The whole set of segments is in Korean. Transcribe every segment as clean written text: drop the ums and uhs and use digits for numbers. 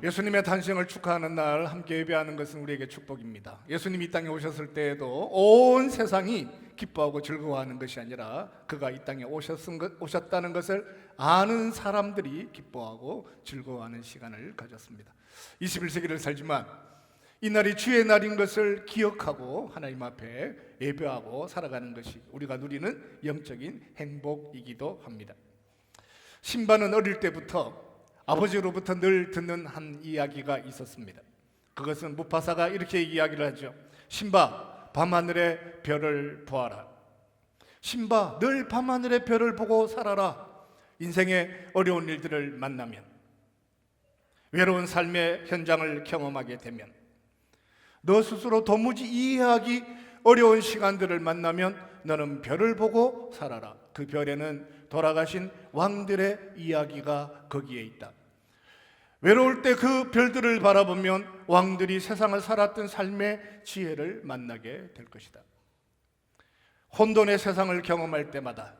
예수님의 탄생을 축하하는 날 함께 예배하는 것은 우리에게 축복입니다. 예수님이 이 땅에 오셨을 때에도 온 세상이 기뻐하고 즐거워하는 것이 아니라 그가 이 땅에 오셨다는 것을 아는 사람들이 기뻐하고 즐거워하는 시간을 가졌습니다. 21세기를 살지만 이 날이 주의 날인 것을 기억하고 하나님 앞에 예배하고 살아가는 것이 우리가 누리는 영적인 행복이기도 합니다. 신바는 어릴 때부터 아버지로부터 늘 듣는 한 이야기가 있었습니다. 그것은 무파사가 이렇게 이야기를 하죠. 신바, 밤하늘의 별을 보아라. 신바, 늘 밤하늘의 별을 보고 살아라. 인생의 어려운 일들을 만나면, 외로운 삶의 현장을 경험하게 되면, 너 스스로 도무지 이해하기 어려운 시간들을 만나면 너는 별을 보고 살아라. 그 별에는 돌아가신 왕들의 이야기가 거기에 있다. 외로울 때 그 별들을 바라보면 왕들이 세상을 살았던 삶의 지혜를 만나게 될 것이다. 혼돈의 세상을 경험할 때마다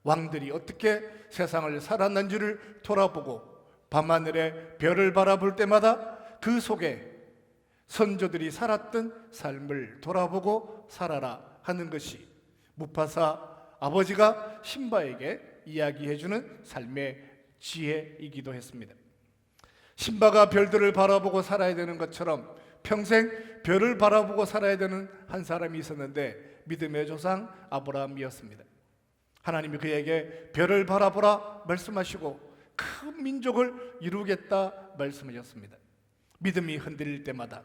왕들이 어떻게 세상을 살았는지를 돌아보고 밤하늘의 별을 바라볼 때마다 그 속에 선조들이 살았던 삶을 돌아보고 살아라 하는 것이 무파사 아버지가 신바에게 이야기해주는 삶의 지혜이기도 했습니다. 신바가 별들을 바라보고 살아야 되는 것처럼 평생 별을 바라보고 살아야 되는 한 사람이 있었는데 믿음의 조상 아브라함이었습니다. 하나님이 그에게 별을 바라보라 말씀하시고 큰 민족을 이루겠다 말씀하셨습니다. 믿음이 흔들릴 때마다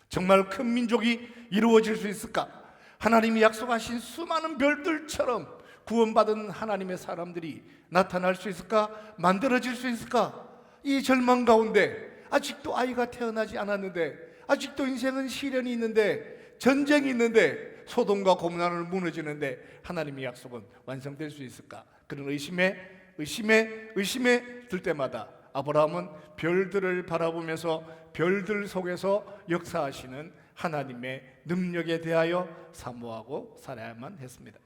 정말 큰 민족이 이루어질 수 있을까? 하나님이 약속하신 수많은 별들처럼 구원받은 하나님의 사람들이 나타날 수 있을까? 만들어질 수 있을까? 이 절망 가운데 아직도 아이가 태어나지 않았는데, 아직도 인생은 시련이 있는데, 전쟁이 있는데, 소돔과 고모나는 무너지는데 하나님의 약속은 완성될 수 있을까? 그런 의심에 들 때마다 아브라함은 별들을 바라보면서 별들 속에서 역사하시는 하나님의 능력에 대하여 사모하고 살아야만 했습니다.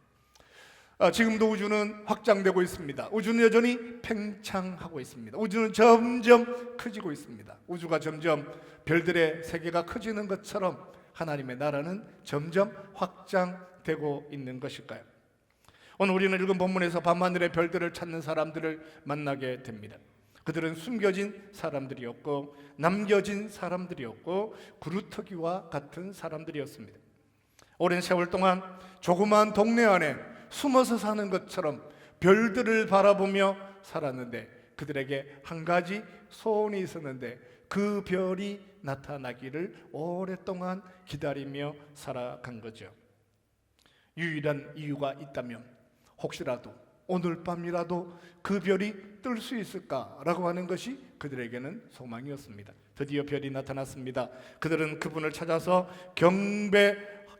지금도 우주는 확장되고 있습니다. 우주는 여전히 팽창하고 있습니다. 우주는 점점 커지고 있습니다. 우주가 점점 별들의 세계가 커지는 것처럼 하나님의 나라는 점점 확장되고 있는 것일까요? 오늘 우리는 읽은 본문에서 밤하늘의 별들을 찾는 사람들을 만나게 됩니다. 그들은 숨겨진 사람들이었고 남겨진 사람들이었고 구루터기와 같은 사람들이었습니다. 오랜 세월 동안 조그마한 동네 안에 숨어서 사는 것처럼 별들을 바라보며 살았는데 그들에게 한 가지 소원이 있었는데 그 별이 나타나기를 오랫동안 기다리며 살아간 거죠. 유일한 이유가 있다면 혹시라도 오늘 밤이라도 그 별이 뜰 수 있을까라고 하는 것이 그들에게는 소망이었습니다. 드디어 별이 나타났습니다. 그들은 그분을 찾아서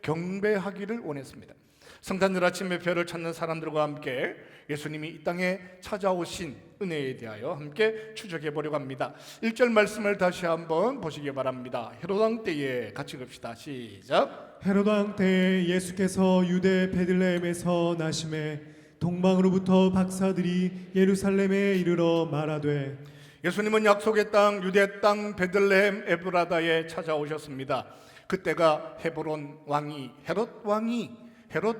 경배하기를 원했습니다. 성탄절 아침에 별을 찾는 사람들과 함께 예수님이 이 땅에 찾아오신 은혜에 대하여 함께 추적해 보려고 합니다. 1절 말씀을 다시 한번 보시기 바랍니다. 헤롯 왕 때에 같이 읽읍시다. 시작. 헤롯 왕 때에 예수께서 유대 베들레헴에서 나심에 동방으로부터 박사들이 예루살렘에 이르러 말하되, 예수님은 약속의 땅 유대 땅 베들레헴 에브라다에 찾아오셨습니다. 그때가 헤브론 왕이 헤롯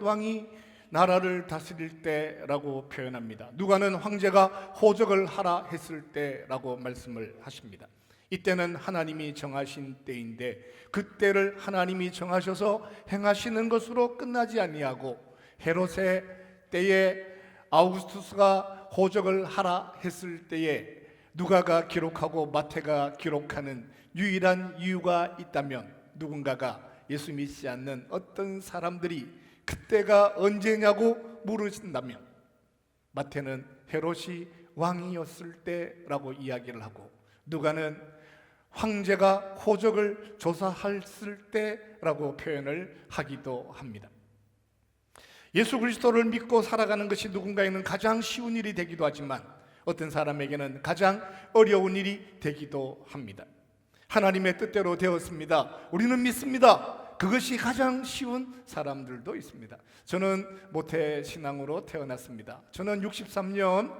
왕이 나라를 다스릴 때라고 표현합니다. 누가는 황제가 호적을 하라 했을 때라고 말씀을 하십니다. 이때는 하나님이 정하신 때인데 그 때를 하나님이 정하셔서 행하시는 것으로 끝나지 아니하고 헤롯의 때에 아우구스투스가 호적을 하라 했을 때에 누가가 기록하고 마태가 기록하는 유일한 이유가 있다면 누군가가 예수 믿지 않는 어떤 사람들이 그때가 언제냐고 물으신다면 마태는 헤롯이 왕이었을 때라고 이야기를 하고 누가는 황제가 호적을 조사했을 때라고 표현을 하기도 합니다. 예수 그리스도를 믿고 살아가는 것이 누군가에게는 가장 쉬운 일이 되기도 하지만 어떤 사람에게는 가장 어려운 일이 되기도 합니다. 하나님의 뜻대로 되었습니다. 우리는 믿습니다. 그것이 가장 쉬운 사람들도 있습니다. 저는 모태신앙으로 태어났습니다. 저는 63년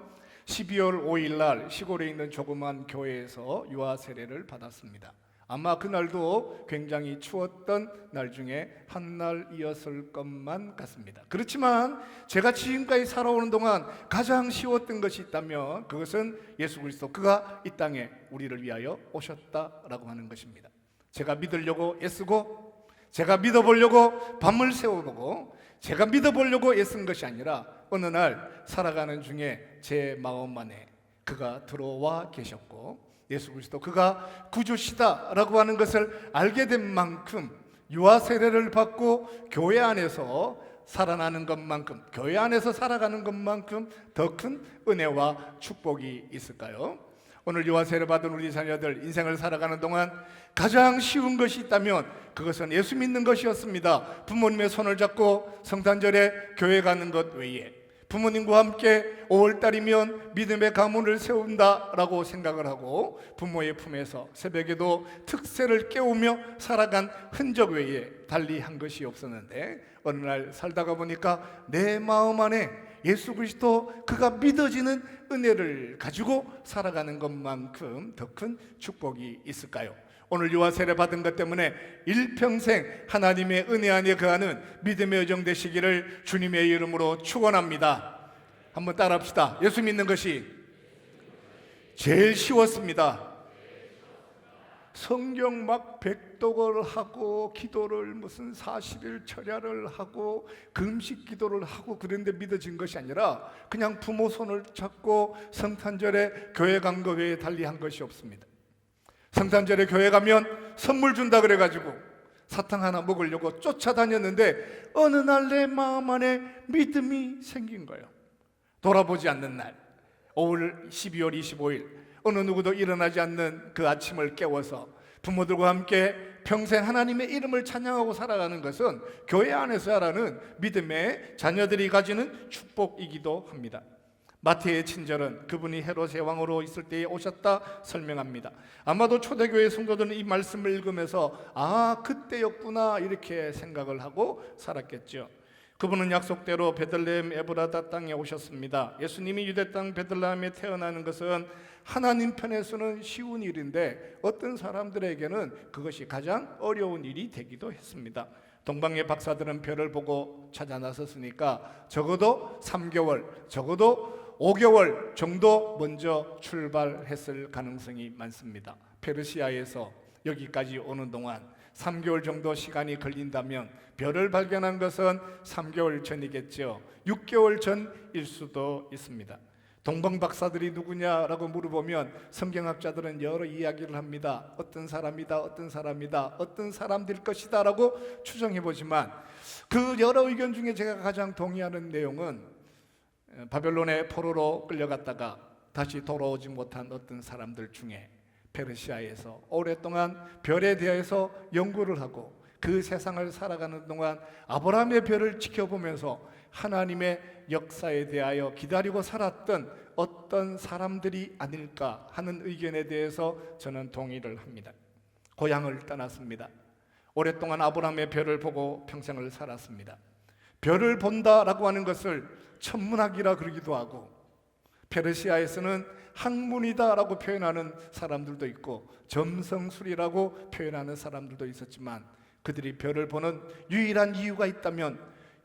12월 5일 날 시골에 있는 조그만 교회에서 유아 세례를 받았습니다. 아마 그날도 굉장히 추웠던 날 중에 한 날이었을 것만 같습니다. 그렇지만 제가 지금까지 살아오는 동안 가장 쉬웠던 것이 있다면 그것은 예수 그리스도, 그가 이 땅에 우리를 위하여 오셨다라고 하는 것입니다. 제가 믿으려고 애쓰고, 제가 믿어보려고 밤을 새워보고, 제가 믿어보려고 애쓴 것이 아니라 어느 날 살아가는 중에 제 마음 안에 그가 들어와 계셨고, 예수 그리스도 그가 구주시다라고 하는 것을 알게 된 만큼 유아 세례를 받고 교회 안에서 살아나는 것만큼, 교회 안에서 살아가는 것만큼 더 큰 은혜와 축복이 있을까요? 오늘 유아 세례 받은 우리 자녀들 인생을 살아가는 동안 가장 쉬운 것이 있다면 그것은 예수 믿는 것이었습니다. 부모님의 손을 잡고 성탄절에 교회 가는 것 외에, 부모님과 함께 5월달이면 믿음의 가문을 세운다라고 생각을 하고 부모의 품에서 새벽에도 특세를 깨우며 살아간 흔적 외에 달리 한 것이 없었는데, 어느 날 살다가 보니까 내 마음 안에 예수 그리스도 그가 믿어지는 은혜를 가지고 살아가는 것만큼 더 큰 축복이 있을까요? 오늘 유아 세례 받은 것 때문에 일평생 하나님의 은혜 안에 거하는 믿음의 여정 되시기를 주님의 이름으로 축원합니다. 한번 따라합시다. 예수 믿는 것이 제일 쉬웠습니다. 성경 막 백독을 하고 기도를 무슨 40일 철야를 하고 금식 기도를 하고 그런데 믿어진 것이 아니라 그냥 부모 손을 잡고 성탄절에 교회 간 거 외에 달리 한 것이 없습니다. 성탄절에 교회 가면 선물 준다 그래가지고 사탕 하나 먹으려고 쫓아다녔는데 어느 날 내 마음 안에 믿음이 생긴 거예요. 돌아보지 않는 날, 12월 25일 어느 누구도 일어나지 않는 그 아침을 깨워서 부모들과 함께 평생 하나님의 이름을 찬양하고 살아가는 것은 교회 안에서 하라는 믿음의 자녀들이 가지는 축복이기도 합니다. 마태의 친절은 그분이 헤롯의 왕으로 있을 때에 오셨다 설명합니다. 아마도 초대교회 성도들은 이 말씀을 읽으면서 아, 그때였구나 이렇게 생각을 하고 살았겠죠. 그분은 약속대로 베들레헴 에브라다 땅에 오셨습니다. 예수님이 유대 땅 베들레헴에 태어나는 것은 하나님 편에서는 쉬운 일인데 어떤 사람들에게는 그것이 가장 어려운 일이 되기도 했습니다. 동방의 박사들은 별을 보고 찾아 나섰으니까 적어도 3개월, 적어도 5개월 정도 먼저 출발했을 가능성이 많습니다. 페르시아에서 여기까지 오는 동안 3개월 정도 시간이 걸린다면 별을 발견한 것은 3개월 전이겠죠. 6개월 전일 수도 있습니다. 동방 박사들이 누구냐라고 물어보면 성경학자들은 여러 이야기를 합니다. 어떤 사람이다, 어떤 사람이다, 어떤 사람들 것이다 라고 추정해보지만 그 여러 의견 중에 제가 가장 동의하는 내용은 바벨론의 포로로 끌려갔다가 다시 돌아오지 못한 어떤 사람들 중에 페르시아에서 오랫동안 별에 대해서 연구를 하고 그 세상을 살아가는 동안 아브라함의 별을 지켜보면서 하나님의 역사에 대하여 기다리고 살았던 어떤 사람들이 아닐까 하는 의견에 대해서 저는 동의를 합니다. 고향을 떠났습니다. 오랫동안 아브라함의 별을 보고 평생을 살았습니다. 별을 본다라고 하는 것을 천문학이라 그러기도 하고 페르시아에서는 학문이다라고 표현하는 사람들도 있고 점성술이라고 표현하는 사람들도 있었지만 그들이 별을 보는 유일한 이유가 있다면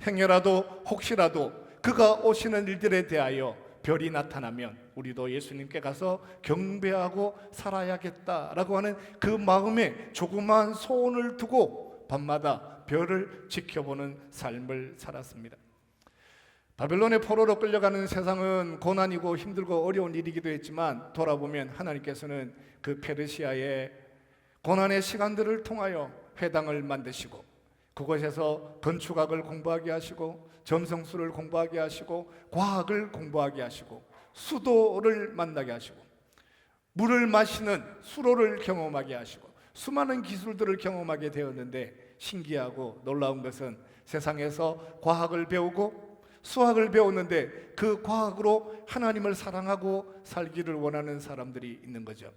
행여라도 혹시라도 그가 오시는 일들에 대하여 별이 나타나면 우리도 예수님께 가서 경배하고 살아야겠다라고 하는 그 마음에 조그마한 소원을 두고 밤마다 별을 지켜보는 삶을 살았습니다. 바벨론의 포로로 끌려가는 세상은 고난이고 힘들고 어려운 일이기도 했지만 돌아보면 하나님께서는 그 페르시아의 고난의 시간들을 통하여 회당을 만드시고 그곳에서 건축학을 공부하게 하시고 점성술을 공부하게 하시고 과학을 공부하게 하시고 수도를 만나게 하시고 물을 마시는 수로를 경험하게 하시고 수많은 기술들을 경험하게 되었는데 신기하고 놀라운 것은 세상에서 과학을 배우고 수학을 배웠는데 그 과학으로 하나님을 사랑하고 살기를 원하는 사람들이 있는 거죠.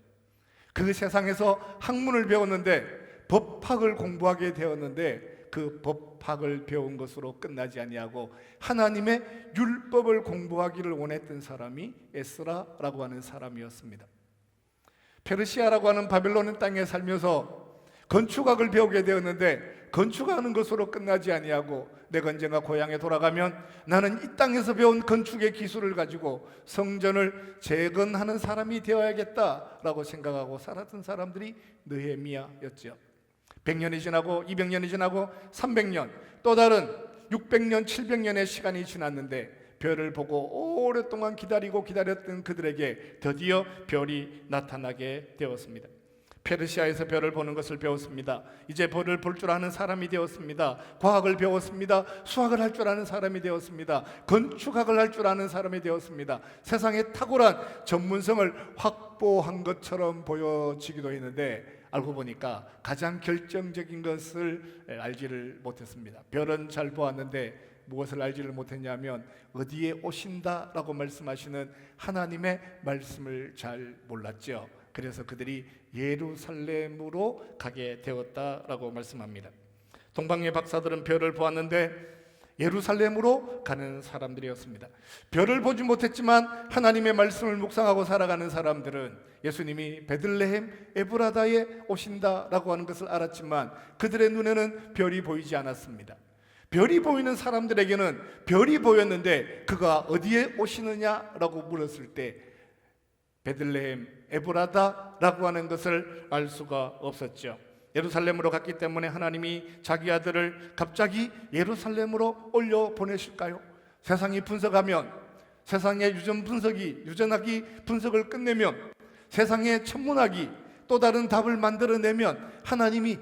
그 세상에서 학문을 배웠는데 법학을 공부하게 되었는데 그 법학을 배운 것으로 끝나지 아니하고 하나님의 율법을 공부하기를 원했던 사람이 에스라라고 하는 사람이었습니다. 페르시아라고 하는 바벨론 땅에 살면서 건축학을 배우게 되었는데 건축하는 것으로 끝나지 아니하고 내가 언젠가 고향에 돌아가면 나는 이 땅에서 배운 건축의 기술을 가지고 성전을 재건하는 사람이 되어야겠다라고 생각하고 살았던 사람들이 느헤미야였죠. 100년이 지나고 200년이 지나고 300년 또 다른 600년 700년의 시간이 지났는데 별을 보고 오랫동안 기다렸던 그들에게 드디어 별이 나타나게 되었습니다. 페르시아에서 별을 보는 것을 배웠습니다. 이제 별을 볼 줄 아는 사람이 되었습니다. 과학을 배웠습니다. 수학을 할 줄 아는 사람이 되었습니다. 건축학을 할 줄 아는 사람이 되었습니다. 세상에 탁월한 전문성을 확보한 것처럼 보여지기도 했는데 알고 보니까 가장 결정적인 것을 알지를 못했습니다. 별은 잘 보았는데 무엇을 알지를 못했냐면 어디에 오신다라고 말씀하시는 하나님의 말씀을 잘 몰랐죠. 그래서 그들이 예루살렘으로 가게 되었다라고 말씀합니다. 동방의 박사들은 별을 보았는데 예루살렘으로 가는 사람들이었습니다. 별을 보지 못했지만 하나님의 말씀을 묵상하고 살아가는 사람들은 예수님이 베들레헴 에브라다에 오신다라고 하는 것을 알았지만 그들의 눈에는 별이 보이지 않았습니다. 별이 보이는 사람들에게는 별이 보였는데 그가 어디에 오시느냐라고 물었을 때 베들레헴 에브라다라고 하는 것을 알 수가 없었죠. 예루살렘으로 갔기 때문에 하나님이 자기 아들을 갑자기 예루살렘으로 올려 보내실까요? 세상이 분석하면 세상의 유전학이 분석을 끝내면 세상의 천문학이 또 다른 답을 만들어내면 하나님이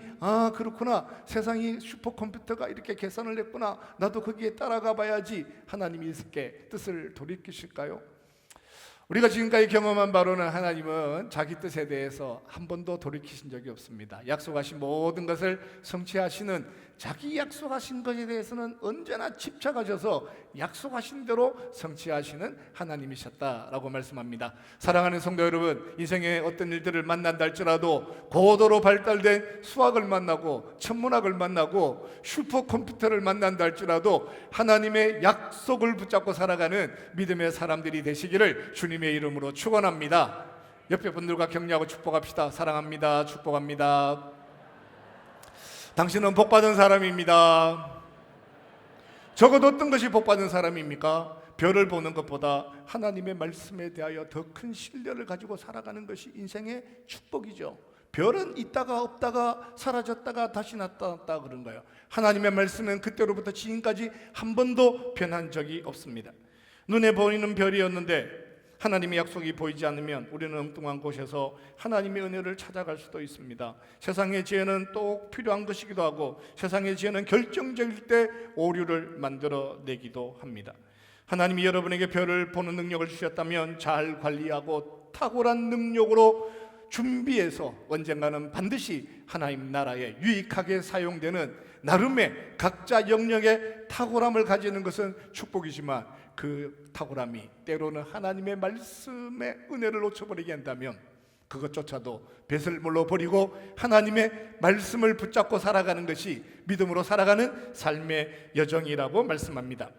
그렇구나, 세상이 슈퍼컴퓨터가 이렇게 계산을 했구나, 나도 거기에 따라가 봐야지, 하나님이 이렇게 뜻을 돌이키실까요? 우리가 지금까지 경험한 바로는 하나님은 자기 뜻에 대해서 한 번도 돌이키신 적이 없습니다. 약속하신 모든 것을 성취하시는, 자기 약속하신 것에 대해서는 언제나 집착하셔서 약속하신 대로 성취하시는 하나님이셨다라고 말씀합니다. 사랑하는 성도 여러분, 인생의 어떤 일들을 만난다 할지라도 고도로 발달된 수학을 만나고 천문학을 만나고 슈퍼컴퓨터를 만난다 할지라도 하나님의 약속을 붙잡고 살아가는 믿음의 사람들이 되시기를 주님의 이름으로 축원합니다. 옆에 분들과 격려하고 축복합시다. 사랑합니다. 축복합니다. 당신은 복받은 사람입니다. 적어도 어떤 것이 복받은 사람입니까? 별을 보는 것보다 하나님의 말씀에 대하여 더 큰 신뢰를 가지고 살아가는 것이 인생의 축복이죠. 별은 있다가 없다가 사라졌다가 다시 나타났다 그런 거예요. 하나님의 말씀은 그때로부터 지금까지 한 번도 변한 적이 없습니다. 눈에 보이는 별이었는데 하나님의 약속이 보이지 않으면 우리는 엉뚱한 곳에서 하나님의 은혜를 찾아갈 수도 있습니다. 세상의 지혜는 또 필요한 것이기도 하고 세상의 지혜는 결정적일 때 오류를 만들어내기도 합니다. 하나님이 여러분에게 별을 보는 능력을 주셨다면 잘 관리하고 탁월한 능력으로 준비해서 언젠가는 반드시 하나님 나라에 유익하게 사용되는 나름의 각자 영역의 탁월함을 가지는 것은 축복이지만 그 탁월함이 때로는 하나님의 말씀의 은혜를 놓쳐버리게 한다면 그것조차도 뱃을 물러버리고 하나님의 말씀을 붙잡고 살아가는 것이 믿음으로 살아가는 삶의 여정이라고 말씀합니다.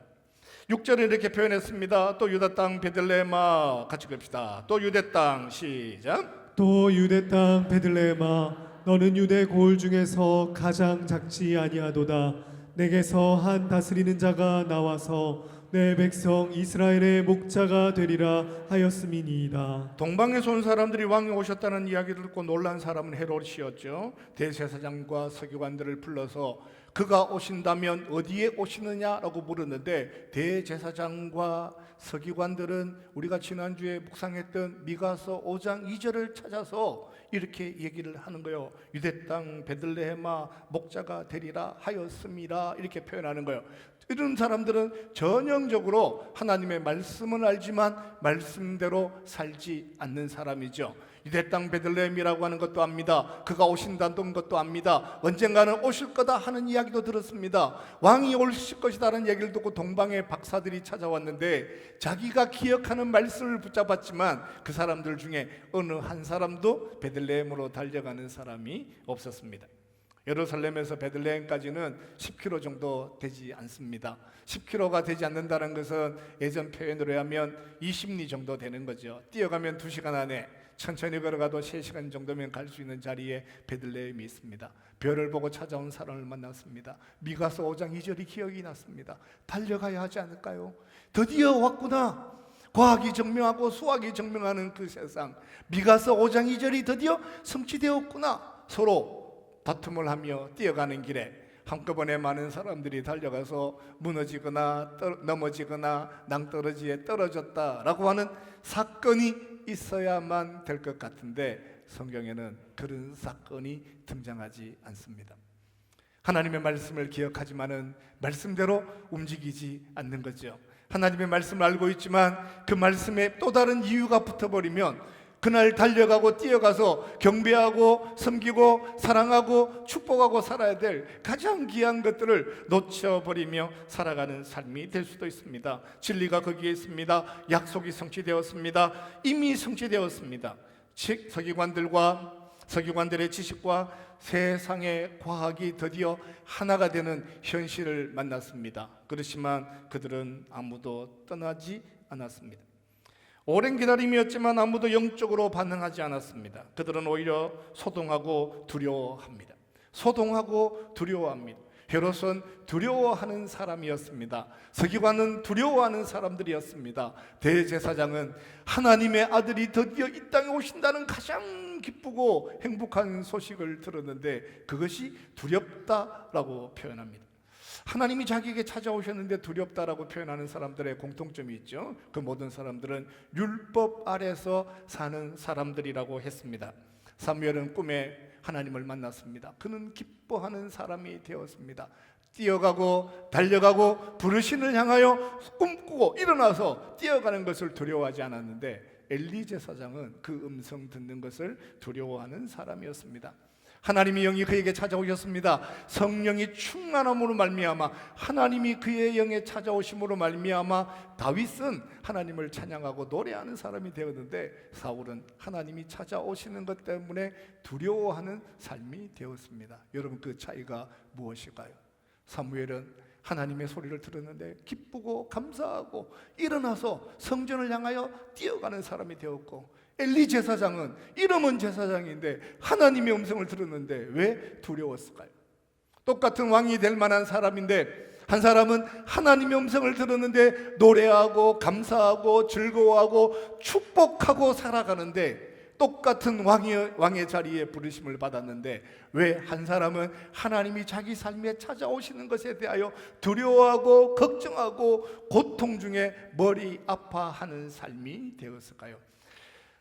6절에 이렇게 표현했습니다. 또 유다 땅 베들레헴아, 같이 봅시다. 또 유대 땅, 시작. 또 유대 땅 베들레헴아, 너는 유대 고을 중에서 가장 작지 아니하도다. 내게서 한 다스리는 자가 나와서 내 백성 이스라엘의 목자가 되리라 하였음이니이다. 동방에서 온 사람들이 왕이 오셨다는 이야기를 듣고 놀란 사람은 헤롯이었죠. 대제사장과 서기관들을 불러서 그가 오신다면 어디에 오시느냐라고 물었는데 대제사장과 서기관들은 우리가 지난주에 묵상했던 미가서 5장 2절을 찾아서 이렇게 얘기를 하는 거예요. 유대 땅 베들레헴아, 목자가 되리라 하였음이라, 이렇게 표현하는 거예요. 이런 사람들은 전형적으로 하나님의 말씀은 알지만 말씀대로 살지 않는 사람이죠. 유대 땅 베들레헴이라고 하는 것도 압니다. 그가 오신다는 것도 압니다. 언젠가는 오실 거다 하는 이야기도 들었습니다. 왕이 오실 것이다라는 얘기를 듣고 동방의 박사들이 찾아왔는데 자기가 기억하는 말씀을 붙잡았지만 그 사람들 중에 어느 한 사람도 베들레헴으로 달려가는 사람이 없었습니다. 예루살렘에서 베들레헴까지는 10km 정도 되지 않습니다. 10km가 되지 않는다는 것은 예전 표현으로 하면 20리 정도 되는 거죠. 뛰어가면 2시간 안에, 천천히 걸어가도 3시간 정도면 갈 수 있는 자리에 베들레헴이 있습니다. 별을 보고 찾아온 사람을 만났습니다. 미가서 5장 2절이 기억이 났습니다. 달려가야 하지 않을까요? 드디어 왔구나. 과학이 증명하고 수학이 증명하는 그 세상, 미가서 5장 2절이 드디어 성취되었구나. 서로 다툼을 하며 뛰어가는 길에 한꺼번에 많은 사람들이 달려가서 무너지거나 넘어지거나 낭떠러지에 떨어졌다라고 하는 사건이 있어야만 될 것 같은데 성경에는 그런 사건이 등장하지 않습니다. 하나님의 말씀을 기억하지만은 말씀대로 움직이지 않는 거죠. 하나님의 말씀을 알고 있지만 그 말씀에 또 다른 이유가 붙어버리면 그날 달려가고 뛰어가서 경배하고 섬기고 사랑하고 축복하고 살아야 될 가장 귀한 것들을 놓쳐버리며 살아가는 삶이 될 수도 있습니다. 진리가 거기에 있습니다. 약속이 성취되었습니다. 이미 성취되었습니다. 즉 서기관들의 지식과 세상의 과학이 드디어 하나가 되는 현실을 만났습니다. 그렇지만 그들은 아무도 떠나지 않았습니다. 오랜 기다림이었지만 아무도 영적으로 반응하지 않았습니다. 그들은 오히려 소동하고 두려워합니다. 헤롯은 두려워하는 사람이었습니다. 서기관은 두려워하는 사람들이었습니다. 대제사장은 하나님의 아들이 드디어 이 땅에 오신다는 가장 기쁘고 행복한 소식을 들었는데 그것이 두렵다라고 표현합니다. 하나님이 자기에게 찾아오셨는데 두렵다라고 표현하는 사람들의 공통점이 있죠. 그 모든 사람들은 율법 아래서 사는 사람들이라고 했습니다. 사무엘은 꿈에 하나님을 만났습니다. 그는 기뻐하는 사람이 되었습니다. 뛰어가고 달려가고 부르신을 향하여 꿈꾸고 일어나서 뛰어가는 것을 두려워하지 않았는데 엘리 제사장은 그 음성 듣는 것을 두려워하는 사람이었습니다. 하나님의 영이 그에게 찾아오셨습니다. 성령이 충만함으로 말미암아 하나님이 그의 영에 찾아오심으로 말미암아 다윗은 하나님을 찬양하고 노래하는 사람이 되었는데 사울은 하나님이 찾아오시는 것 때문에 두려워하는 삶이 되었습니다. 여러분 그 차이가 무엇일까요? 사무엘은 하나님의 소리를 들었는데 기쁘고 감사하고 일어나서 성전을 향하여 뛰어가는 사람이 되었고 엘리 제사장은 이름은 제사장인데 하나님의 음성을 들었는데 왜 두려웠을까요? 똑같은 왕이 될 만한 사람인데 한 사람은 하나님의 음성을 들었는데 노래하고 감사하고 즐거워하고 축복하고 살아가는데 똑같은 왕의 자리에 부르심을 받았는데 왜 한 사람은 하나님이 자기 삶에 찾아오시는 것에 대하여 두려워하고 걱정하고 고통 중에 머리 아파하는 삶이 되었을까요?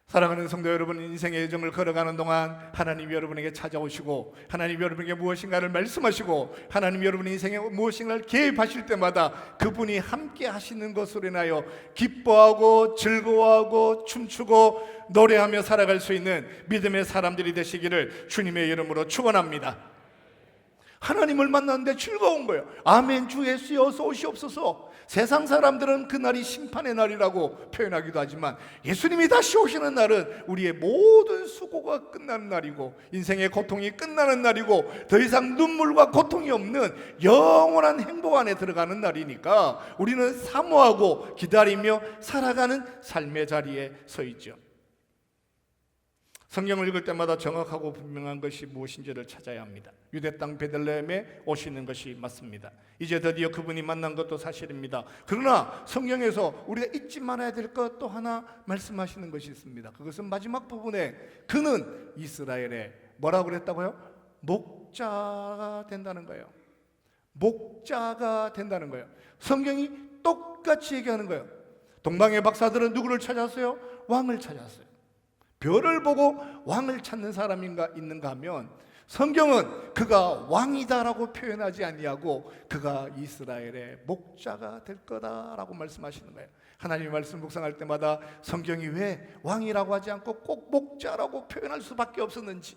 사랑하는 성도 여러분, 인생의 여정을 걸어가는 동안 하나님이 여러분에게 찾아오시고 하나님이 여러분에게 무엇인가를 말씀하시고 하나님이 여러분의 인생에 무엇인가를 개입하실 때마다 그분이 함께 하시는 것으로 인하여 기뻐하고 즐거워하고 춤추고 노래하며 살아갈 수 있는 믿음의 사람들이 되시기를 주님의 이름으로 축원합니다. 하나님을 만났는데 즐거운 거예요. 아멘, 주 예수여 어서 오시옵소서. 세상 사람들은 그날이 심판의 날이라고 표현하기도 하지만 예수님이 다시 오시는 날은 우리의 모든 수고가 끝나는 날이고 인생의 고통이 끝나는 날이고 더 이상 눈물과 고통이 없는 영원한 행복 안에 들어가는 날이니까 우리는 사모하고 기다리며 살아가는 삶의 자리에 서 있죠. 성경을 읽을 때마다 정확하고 분명한 것이 무엇인지를 찾아야 합니다. 유대 땅 베들레헴에 오시는 것이 맞습니다. 이제 드디어 그분이 만난 것도 사실입니다. 그러나 성경에서 우리가 잊지 말아야 될 것 또 하나 말씀하시는 것이 있습니다. 그것은 마지막 부분에 그는 이스라엘에 뭐라고 그랬다고요? 목자가 된다는 거예요. 목자가 된다는 거예요. 성경이 똑같이 얘기하는 거예요. 동방의 박사들은 누구를 찾았어요? 왕을 찾았어요. 별을 보고 왕을 찾는 사람이 있는가 하면 성경은 그가 왕이다라고 표현하지 아니하고 그가 이스라엘의 목자가 될 거다라고 말씀하시는 거예요. 하나님의 말씀 묵상할 때마다 성경이 왜 왕이라고 하지 않고 꼭 목자라고 표현할 수밖에 없었는지,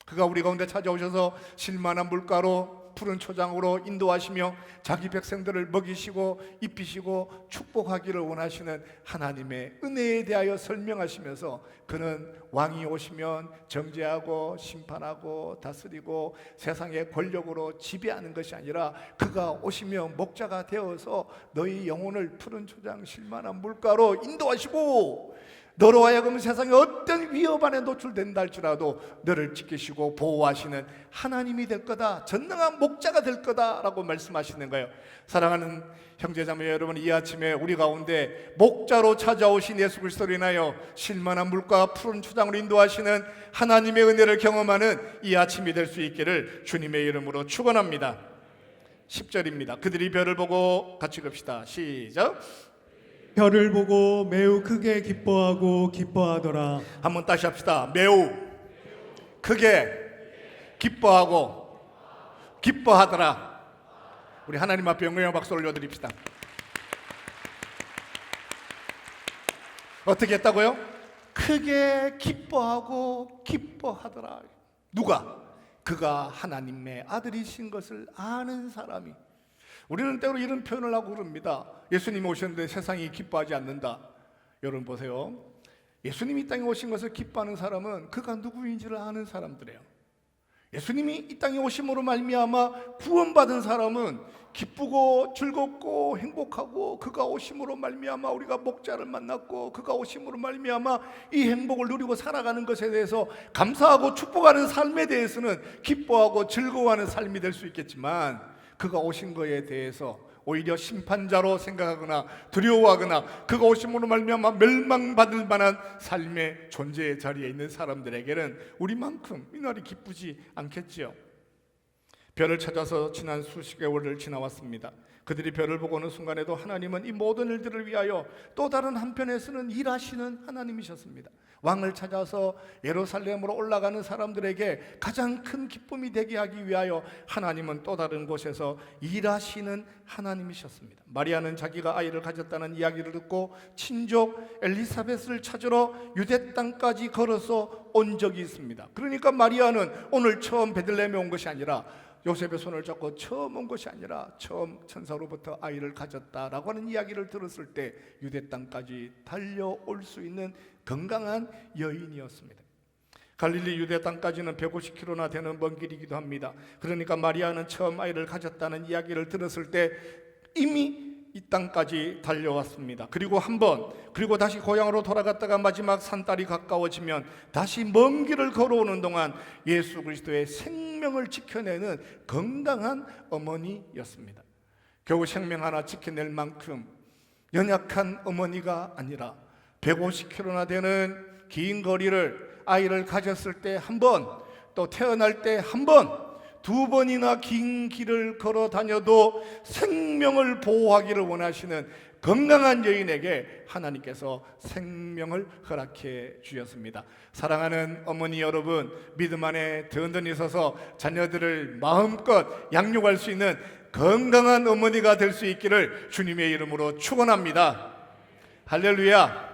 그가 우리 가운데 찾아오셔서 실만한 물가로 푸른 초장으로 인도하시며 자기 백성들을 먹이시고 입히시고 축복하기를 원하시는 하나님의 은혜에 대하여 설명하시면서 그는 왕이 오시면 정죄하고 심판하고 다스리고 세상의 권력으로 지배하는 것이 아니라 그가 오시면 목자가 되어서 너희 영혼을 푸른 초장 실만한 물가로 인도하시고 너로 하여금 세상에 어떤 위협 안에 노출된다 할지라도 너를 지키시고 보호하시는 하나님이 될 거다, 전능한 목자가 될 거다라고 말씀하시는 거예요. 사랑하는 형제자매 여러분, 이 아침에 우리 가운데 목자로 찾아오신 예수 그리스도로 인하여 실만한 물과 푸른 초장으로 인도하시는 하나님의 은혜를 경험하는 이 아침이 될 수 있기를 주님의 이름으로 축원합니다. 10절입니다. 그들이 별을 보고 같이 갑시다. 시작. 별을 보고 매우 크게 기뻐하고 기뻐하더라. 한번 다시 합시다. 매우 크게 기뻐하고 기뻐하더라. 우리 하나님 앞에 영광의 박수 올려드립시다. 어떻게 했다고요? 크게 기뻐하고 기뻐하더라. 누가? 그가 하나님의 아들이신 것을 아는 사람이. 우리는 때로 이런 표현을 하고 그럽니다. 예수님이 오셨는데 세상이 기뻐하지 않는다. 여러분 보세요. 예수님이 이 땅에 오신 것을 기뻐하는 사람은 그가 누구인지를 아는 사람들이에요. 예수님이 이 땅에 오심으로 말미암아 구원받은 사람은 기쁘고 즐겁고 행복하고 그가 오심으로 말미암아 우리가 목자를 만났고 그가 오심으로 말미암아 이 행복을 누리고 살아가는 것에 대해서 감사하고 축복하는 삶에 대해서는 기뻐하고 즐거워하는 삶이 될 수 있겠지만 그가 오신 것에 대해서 오히려 심판자로 생각하거나 두려워하거나 그가 오심으로 말미암아 멸망받을 만한 삶의 존재의 자리에 있는 사람들에게는 우리만큼 이날이 기쁘지 않겠지요. 별을 찾아서 지난 수십 개월을 지나왔습니다. 그들이 별을 보고 오는 순간에도 하나님은 이 모든 일들을 위하여 또 다른 한편에서는 일하시는 하나님이셨습니다. 왕을 찾아서 예루살렘으로 올라가는 사람들에게 가장 큰 기쁨이 되게 하기 위하여 하나님은 또 다른 곳에서 일하시는 하나님이셨습니다. 마리아는 자기가 아이를 가졌다는 이야기를 듣고 친족 엘리사벳을 찾으러 유대 땅까지 걸어서 온 적이 있습니다. 그러니까 마리아는 오늘 처음 베들레헴에 온 것이 아니라 요셉의 손을 잡고 처음 온 것이 아니라 처음 천사로부터 아이를 가졌다라고 하는 이야기를 들었을 때 유대 땅까지 달려올 수 있는 건강한 여인이었습니다. 갈릴리 유대 땅까지는 150km나 되는 먼 길이기도 합니다. 그러니까 마리아는 처음 아이를 가졌다는 이야기를 들었을 때 이미 이 땅까지 달려왔습니다. 그리고 다시 고향으로 돌아갔다가 마지막 산딸이 가까워지면 다시 먼 길을 걸어오는 동안 예수 그리스도의 생명을 지켜내는 건강한 어머니였습니다. 겨우 생명 하나 지켜낼 만큼 연약한 어머니가 아니라 150km나 되는 긴 거리를 아이를 가졌을 때 한 번, 또 태어날 때 한 번, 두 번이나 긴 길을 걸어 다녀도 생명을 보호하기를 원하시는 건강한 여인에게 하나님께서 생명을 허락해 주셨습니다. 사랑하는 어머니 여러분, 믿음 안에 든든히 서서 자녀들을 마음껏 양육할 수 있는 건강한 어머니가 될 수 있기를 주님의 이름으로 축원합니다. 할렐루야.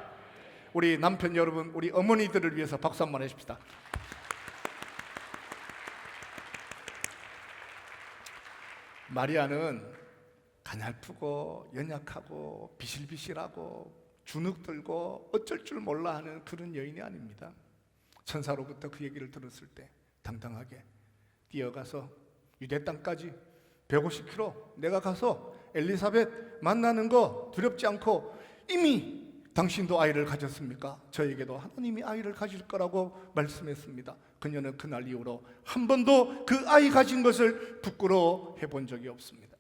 우리 남편 여러분, 우리 어머니들을 위해서 박수 한번 해줍시다. 마리아는 가냘프고 연약하고 비실비실하고 주눅들고 어쩔 줄 몰라 하는 그런 여인이 아닙니다. 천사로부터 그 얘기를 들었을 때 당당하게 뛰어가서 유대 땅까지 150km 내가 가서 엘리사벳 만나는 거 두렵지 않고, 이미 당신도 아이를 가졌습니까? 저에게도 하나님이 아이를 가질 거라고 말씀했습니다. 그녀는 그날 이후로 한 번도 그 아이 가진 것을 부끄러워해 본 적이 없습니다.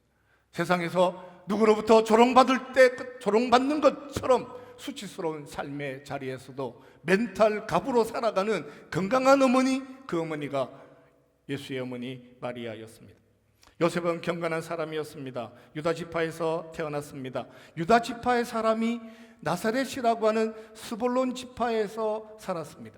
세상에서 누구로부터 조롱받는 것처럼 수치스러운 삶의 자리에서도 멘탈 갑으로 살아가는 건강한 어머니, 그 어머니가 예수의 어머니 마리아였습니다. 요셉은 경건한 사람이었습니다. 유다 지파에서 태어났습니다. 유다 지파의 사람이 나사렛이라고 하는 스불론 지파에서 살았습니다.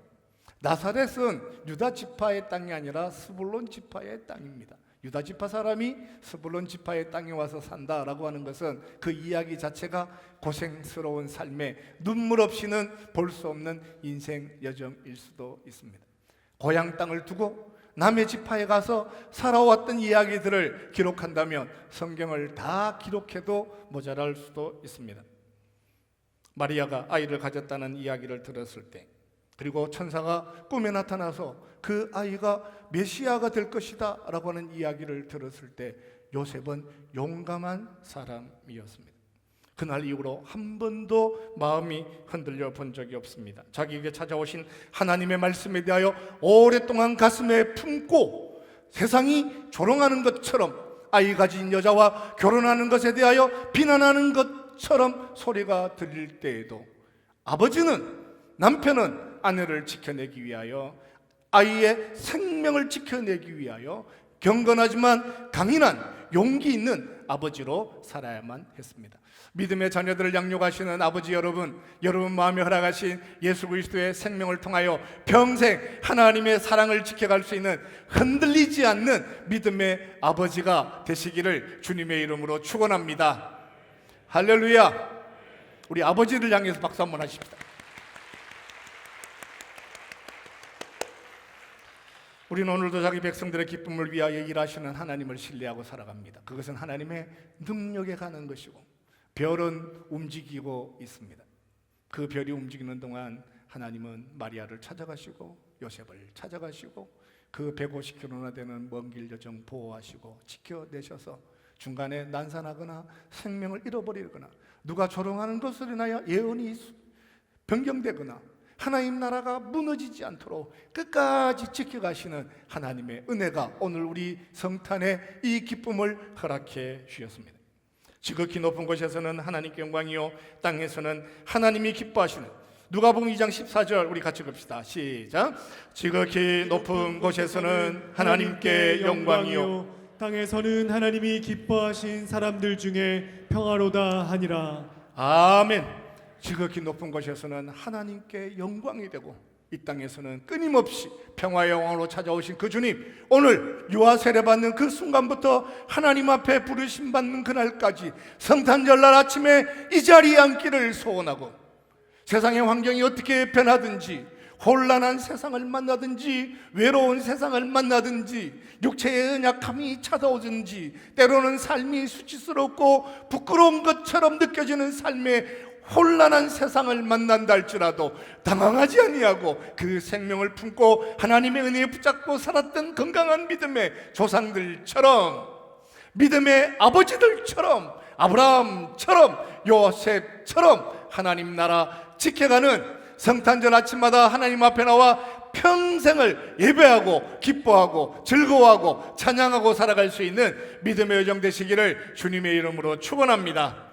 나사렛은 유다 지파의 땅이 아니라 스불론 지파의 땅입니다. 유다 지파 사람이 스불론 지파의 땅에 와서 산다라고 하는 것은 그 이야기 자체가 고생스러운 삶에 눈물 없이는 볼 수 없는 인생 여정일 수도 있습니다. 고향 땅을 두고 남의 지파에 가서 살아왔던 이야기들을 기록한다면 성경을 다 기록해도 모자랄 수도 있습니다. 마리아가 아이를 가졌다는 이야기를 들었을 때, 그리고 천사가 꿈에 나타나서 그 아이가 메시아가 될 것이다 라고 하는 이야기를 들었을 때 요셉은 용감한 사람이었습니다. 그날 이후로 한 번도 마음이 흔들려 본 적이 없습니다. 자기에게 찾아오신 하나님의 말씀에 대하여 오랫동안 가슴에 품고 세상이 조롱하는 것처럼, 아이 가진 여자와 결혼하는 것에 대하여 비난하는 것처럼 소리가 들릴 때에도 아버지는, 남편은 아내를 지켜내기 위하여, 아이의 생명을 지켜내기 위하여 경건하지만 강인한 용기 있는 아버지로 살아야만 했습니다. 믿음의 자녀들을 양육하시는 아버지 여러분, 여러분 마음에 허락하신 예수 그리스도의 생명을 통하여 평생 하나님의 사랑을 지켜갈 수 있는 흔들리지 않는 믿음의 아버지가 되시기를 주님의 이름으로 축원합니다. 할렐루야. 우리 아버지를 향해서 박수 한번 하십시다. 우리는 오늘도 자기 백성들의 기쁨을 위하여 일하시는 하나님을 신뢰하고 살아갑니다. 그것은 하나님의 능력에 가는 것이고, 별은 움직이고 있습니다. 그 별이 움직이는 동안 하나님은 마리아를 찾아가시고 요셉을 찾아가시고 그 150km나 되는 먼 길 여정 보호하시고 지켜내셔서 중간에 난산하거나 생명을 잃어버리거나 누가 조롱하는 것으로 인하여 예언이 변경되거나 하나님 나라가 무너지지 않도록 끝까지 지켜가시는 하나님의 은혜가 오늘 우리 성탄의 이 기쁨을 허락해 주셨습니다. 지극히 높은 곳에서는 하나님께 영광이요 땅에서는 하나님이 기뻐하시는, 누가복음 2장 14절 우리 같이 봅시다. 시작. 지극히 높은 곳에서는 하나님께 영광이요 땅에서는 하나님이 기뻐하신 사람들 중에 평화로다 하니라. 아멘. 지극히 높은 곳에서는 하나님께 영광이 되고 이 땅에서는 끊임없이 평화의 영광으로 찾아오신 그 주님, 오늘 유아 세례받는 그 순간부터 하나님 앞에 부르심 받는 그날까지 성탄절날 아침에 이 자리에 앉기를 소원하고, 세상의 환경이 어떻게 변하든지, 혼란한 세상을 만나든지, 외로운 세상을 만나든지, 육체의 연약함이 찾아오든지, 때로는 삶이 수치스럽고 부끄러운 것처럼 느껴지는 삶의 혼란한 세상을 만난다 할지라도 당황하지 아니하고 그 생명을 품고 하나님의 은혜에 붙잡고 살았던 건강한 믿음의 조상들처럼, 믿음의 아버지들처럼, 아브라함처럼, 요셉처럼 하나님 나라 지켜가는 성탄절 아침마다 하나님 앞에 나와 평생을 예배하고 기뻐하고 즐거워하고 찬양하고 살아갈 수 있는 믿음의 여정 되시기를 주님의 이름으로 축원합니다.